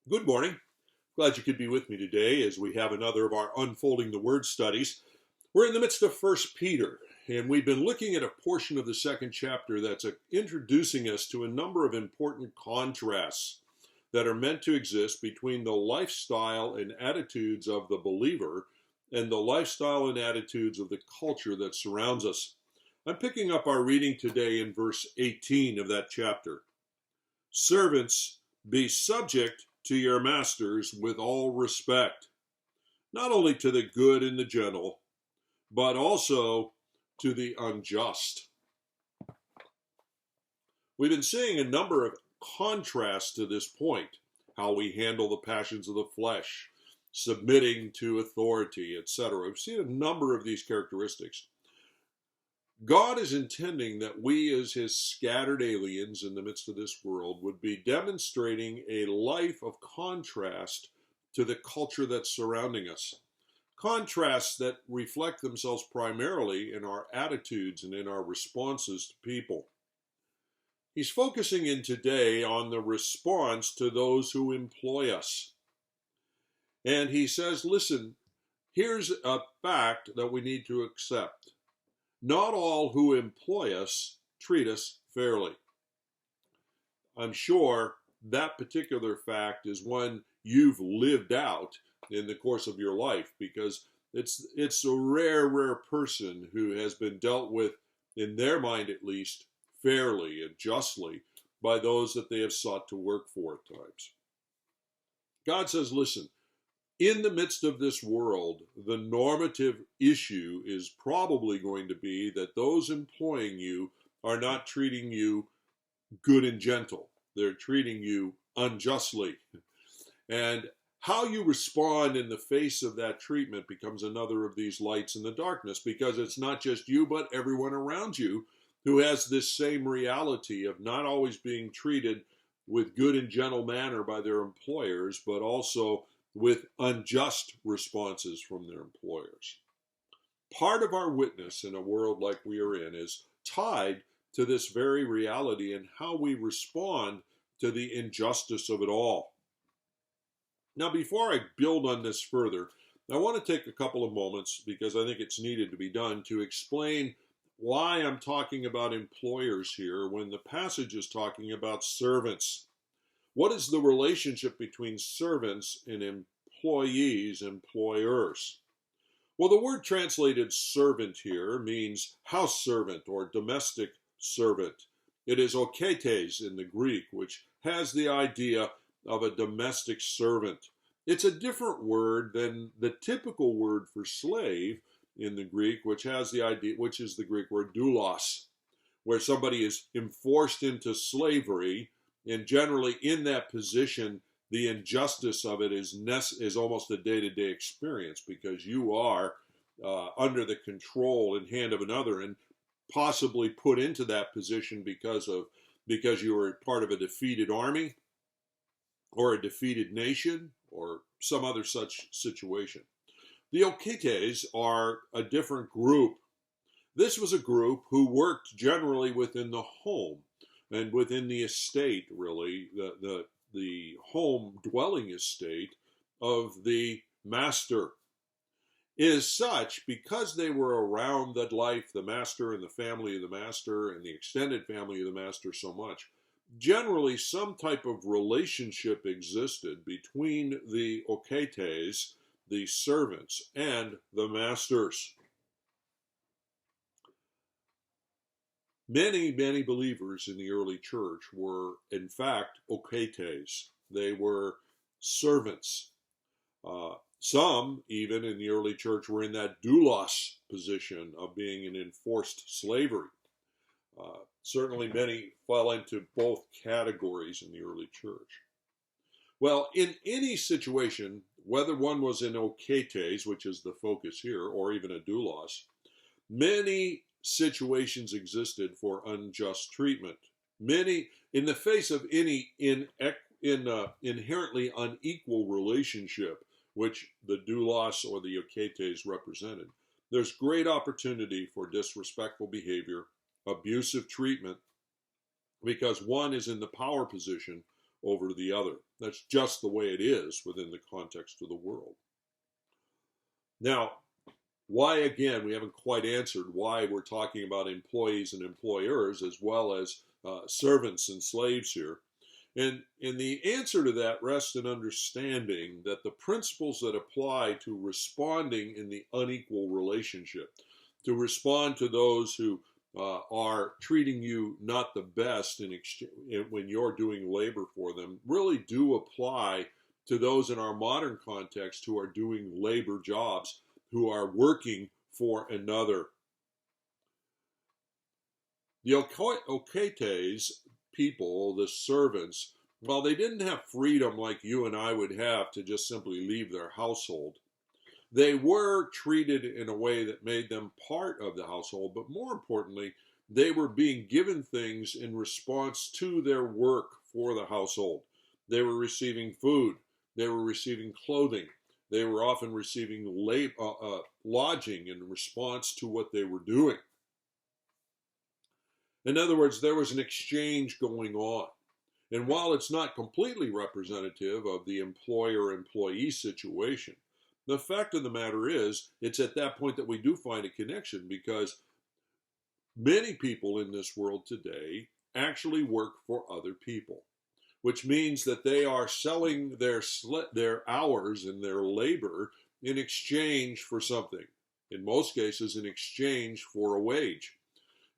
Good morning. Glad you could be with me today as we have another of our Unfolding the Word studies. We're in the midst of First Peter, and we've been looking at a portion of the second chapter that's introducing us to a number of important contrasts that are meant to exist between the lifestyle and attitudes of the believer and the lifestyle and attitudes of the culture that surrounds us. I'm picking up our reading today in verse 18 of that chapter. Servants, be subject to your masters with all respect, not only to the good and the gentle, but also to the unjust. We've been seeing a number of contrasts to this point, how we handle the passions of the flesh, submitting to authority, etc. We've seen a number of these characteristics. God is intending that we, as his scattered aliens in the midst of this world, would be demonstrating a life of contrast to the culture that's surrounding us. Contrasts that reflect themselves primarily in our attitudes and in our responses to people. He's focusing in today on the response to those who employ us. And he says, listen, here's a fact that we need to accept. Not all who employ us treat us fairly. I'm sure that particular fact is one you've lived out in the course of your life, because it's a rare person who has been dealt with, in their mind at least, fairly and justly by those that they have sought to work for at times. God says, listen, in the midst of this world, the normative issue is probably going to be that those employing you are not treating you good and gentle. They're treating you unjustly. And how you respond in the face of that treatment becomes another of these lights in the darkness, because it's not just you, but everyone around you who has this same reality of not always being treated with good and gentle manner by their employers, but also with unjust responses from their employers. Part of our witness in a world like we are in is tied to this very reality and how we respond to the injustice of it all. Now, before I build on this further, I want to take a couple of moments, because I think it's needed to be done, to explain why I'm talking about employers here when the passage is talking about servants. What is the relationship between servants and employees, employers? Well, the word translated servant here means house servant or domestic servant. It is oketes in the Greek, which has the idea of a domestic servant. It's a different word than the typical word for slave in the Greek, which has the idea, which is the Greek word doulos, where somebody is enforced into slavery. And generally in that position, the injustice of it is almost a day-to-day experience, because you are under the control and hand of another, and possibly put into that position because you were part of a defeated army or a defeated nation or some other such situation. The oketes are a different group. This was a group who worked generally within the home and within the estate, really, the home dwelling estate of the master. Is such, because they were around that life, the master and the family of the master and the extended family of the master so much, generally some type of relationship existed between the oketes, the servants, and the masters. Many believers in the early church were, in fact, oketes. They were servants. Some, even in the early church, were in that doulos position of being in enforced slavery. Certainly many fell into both categories in the early church. Well, in any situation, whether one was in oketes, which is the focus here, or even a doulos, many situations existed for unjust treatment. Many, in the face of any inherently unequal relationship, which the doulos or the oketes represented, there's great opportunity for disrespectful behavior, abusive treatment, because one is in the power position over the other. That's just the way it is within the context of the world. Now, why, again, we haven't quite answered why we're talking about employees and employers as well as servants and slaves here. And the answer to that rests in understanding that the principles that apply to responding in the unequal relationship, to respond to those who are treating you not the best when you're doing labor for them, really do apply to those in our modern context who are doing labor jobs, who are working for another. The Oketes people, the servants, well, they didn't have freedom like you and I would have to just simply leave their household. They were treated in a way that made them part of the household, but more importantly, they were being given things in response to their work for the household. They were receiving food. They were receiving clothing. They were often receiving lodging in response to what they were doing. In other words, there was an exchange going on. And while it's not completely representative of the employer-employee situation, the fact of the matter is, it's at that point that we do find a connection, because many people in this world today actually work for other people, which means that they are selling their hours and their labor in exchange for something. In most cases, in exchange for a wage.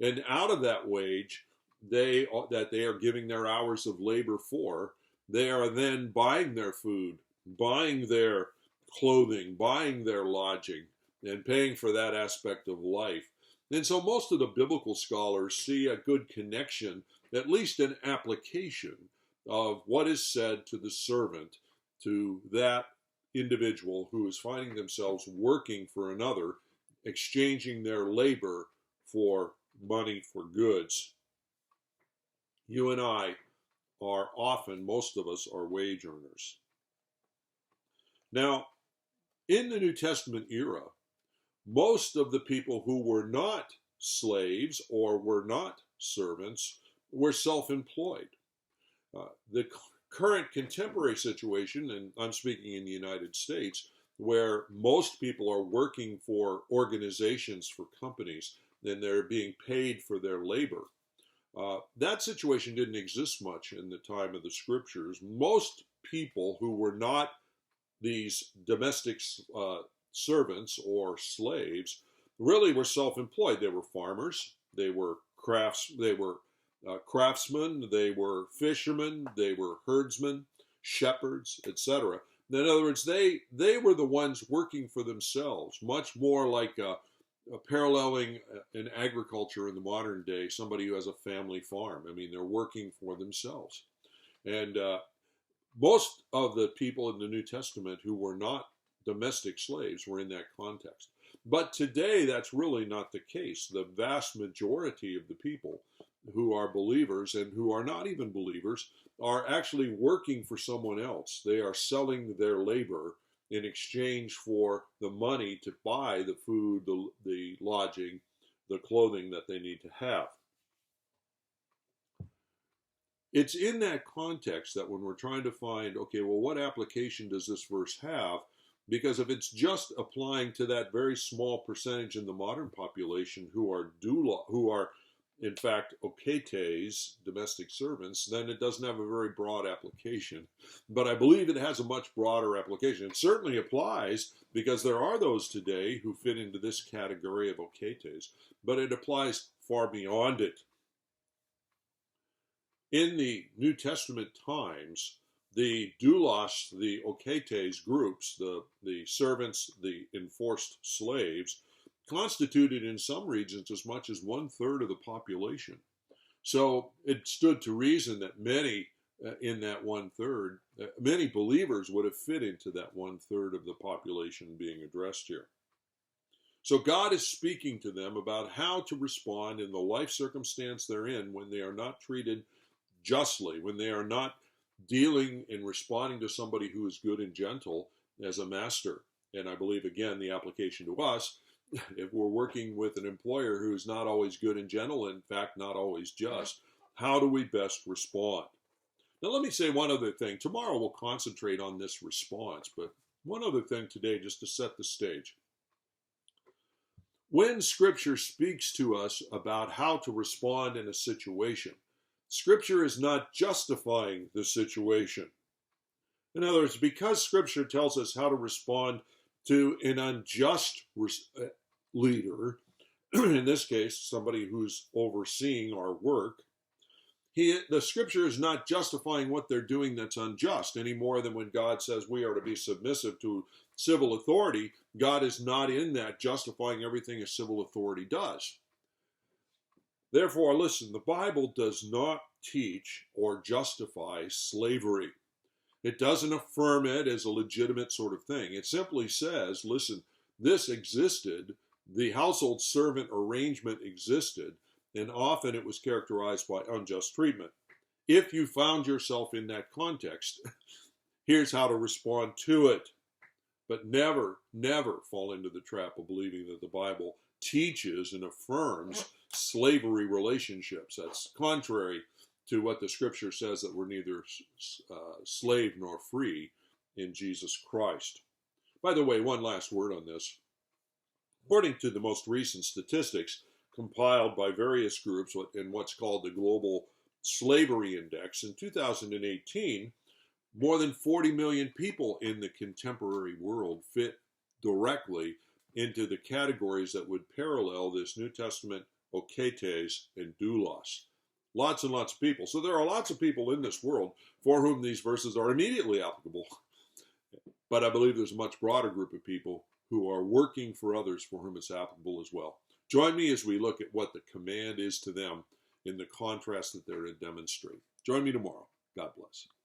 And out of that wage that they are giving their hours of labor for, they are then buying their food, buying their clothing, buying their lodging, and paying for that aspect of life. And so most of the biblical scholars see a good connection, at least an application of what is said to the servant, to that individual who is finding themselves working for another, exchanging their labor for money, for goods. You and I are often, most of us are wage earners. Now, in the New Testament era, most of the people who were not slaves or were not servants were self-employed. The current contemporary situation, and I'm speaking in the United States, where most people are working for organizations, for companies, and they're being paid for their labor. That situation didn't exist much in the time of the scriptures. Most people who were not these domestic servants or slaves really were self-employed. They were farmers, they were craftsmen, they were fishermen, they were herdsmen, shepherds, etc. In other words, they were the ones working for themselves, much more like paralleling in agriculture in the modern day, somebody who has a family farm. I mean, they're working for themselves. And most of the people in the New Testament who were not domestic slaves were in that context. But today, that's really not the case. The vast majority of the people who are believers and who are not even believers are actually working for someone else. They are selling their labor in exchange for the money to buy the food, the lodging, the clothing that they need to have. It's in that context that when we're trying to find, okay, well, what application does this verse have? Because if it's just applying to that very small percentage in the modern population who are in fact oketes, domestic servants, then it doesn't have a very broad application. But I believe it has a much broader application. It certainly applies because there are those today who fit into this category of oketes, but it applies far beyond it. In the New Testament times, the doulos, the oketes groups, the servants, the enforced slaves, constituted in some regions as much as 1/3 of the population. So it stood to reason that many in that 1/3, many believers would have fit into that 1/3 of the population being addressed here. So God is speaking to them about how to respond in the life circumstance they're in when they are not treated justly, when they are not dealing and responding to somebody who is good and gentle as a master. And I believe, again, the application to us, if we're working with an employer who's not always good and gentle, in fact, not always just, how do we best respond? Now, let me say one other thing. Tomorrow we'll concentrate on this response, but one other thing today just to set the stage. When Scripture speaks to us about how to respond in a situation, Scripture is not justifying the situation. In other words, because Scripture tells us how to respond to an unjust leader, in this case, somebody who's overseeing our work, the Scripture is not justifying what they're doing that's unjust any more than when God says we are to be submissive to civil authority. God is not in that justifying everything a civil authority does. Therefore, listen, the Bible does not teach or justify slavery. It doesn't affirm it as a legitimate sort of thing. It simply says, listen, this existed, the household servant arrangement existed, and often it was characterized by unjust treatment. If you found yourself in that context, here's how to respond to it. But never, never fall into the trap of believing that the Bible teaches and affirms slavery relationships. That's contrary to what the Scripture says, that we're neither slave nor free in Jesus Christ. By the way, one last word on this. According to the most recent statistics compiled by various groups in what's called the Global Slavery Index, in 2018, more than 40 million people in the contemporary world fit directly into the categories that would parallel this New Testament oketes and doulos. Lots and lots of people. So there are lots of people in this world for whom these verses are immediately applicable. But I believe there's a much broader group of people who are working for others for whom it's applicable as well. Join me as we look at what the command is to them in the contrast that they're to demonstrate. Join me tomorrow. God bless.